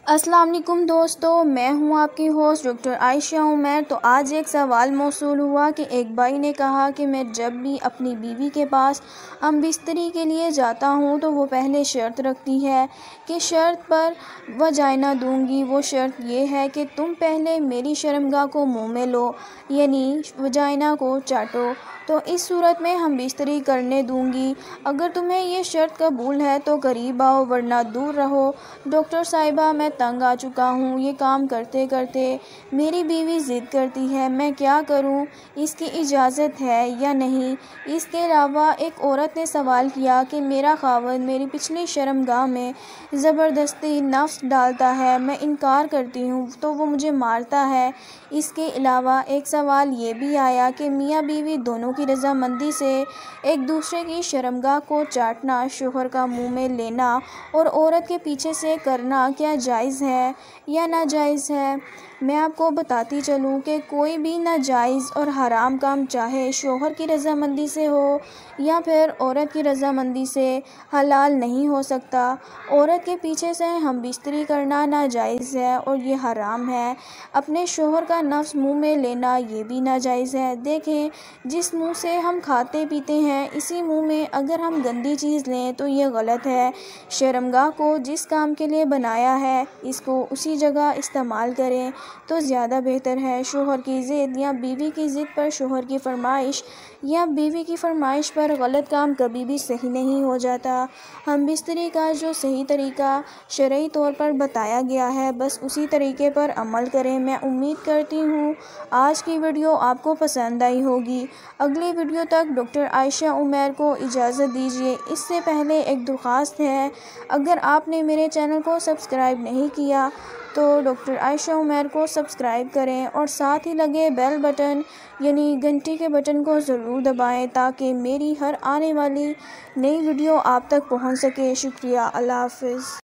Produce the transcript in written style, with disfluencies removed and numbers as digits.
अस्सलाम वालेकुम दोस्तों, मैं हूं आपकी होस्ट डॉक्टर आयशा उमर। तो आज एक सवाल मौसूल हुआ कि एक भाई ने कहा कि मैं जब भी अपनी बीवी के पास हम बिस्तरी के लिए जाता हूं तो वो पहले शर्त रखती है कि शर्त पर वजाइना दूंगी। वो शर्त ये है कि तुम पहले मेरी शर्मगाह को मुंह में लो, यानी वजाइना को चाटो, तो इस सूरत में हम बिस्तरी करने दूंगी। अगर तुम्हें ये शर्त कबूल है तो करीब आओ, वरना दूर रहो। डॉक्टर साहिबा, मैं तंग आ चुका हूँ ये काम करते करते। मेरी बीवी ज़िद करती है, मैं क्या करूँ, इसकी इजाज़त है या नहीं। इसके अलावा एक औरत ने सवाल किया कि मेरा खावंद मेरी पिछली शर्मगाह में ज़बरदस्ती नफ्स डालता है, मैं इनकार करती हूँ तो वो मुझे मारता है। इसके अलावा एक सवाल ये भी आया कि मियाँ बीवी दोनों की रज़ामंदी से एक दूसरे की शर्मगाह को चाटना, शोहर का मुंह में लेना और औरत के पीछे से करना क्या जायज़ है या नाजायज़ है। मैं आपको बताती चलूँ कि कोई भी नाजायज़ और हराम काम चाहे शोहर की रज़ामंदी से हो या फिर औरत की रज़ामंदी से, हलाल नहीं हो सकता। औरत के पीछे से हम बिस्तरी करना नाजायज़ है और ये हराम है। अपने शोहर का नफ्स मुंह में लेना ये भी नाजायज़ है। देखें, जिस मुंह से हम खाते पीते हैं इसी मुंह में अगर हम गंदी चीज़ लें तो ये गलत है। शर्मगाह को जिस काम के लिए बनाया है इसको उसी जगह इस्तेमाल करें तो ज़्यादा बेहतर है। शोहर की ज़िद या बीवी की ज़िद पर शोहर की फरमाइश या बीवी की फरमाइश पर गलत काम कभी भी सही नहीं हो जाता। हम बिस्तरी का जो सही तरीका शरई तौर पर बताया गया है बस उसी तरीके पर अमल करें। मैं उम्मीद करती हूँ आज की वीडियो आपको पसंद आई होगी। अगली वीडियो तक डॉक्टर आयशा उमर को इजाज़त दीजिए। इससे पहले एक दरख्वास्त है, अगर आपने मेरे चैनल को सब्सक्राइब नहीं किया तो डॉक्टर आयशा उमर को सब्सक्राइब करें और साथ ही लगे बेल बटन यानी घंटी के बटन को ज़रूर दबाएं ताकि मेरी हर आने वाली नई वीडियो आप तक पहुंच सके। शुक्रिया। अल्लाह हाफ़िज़।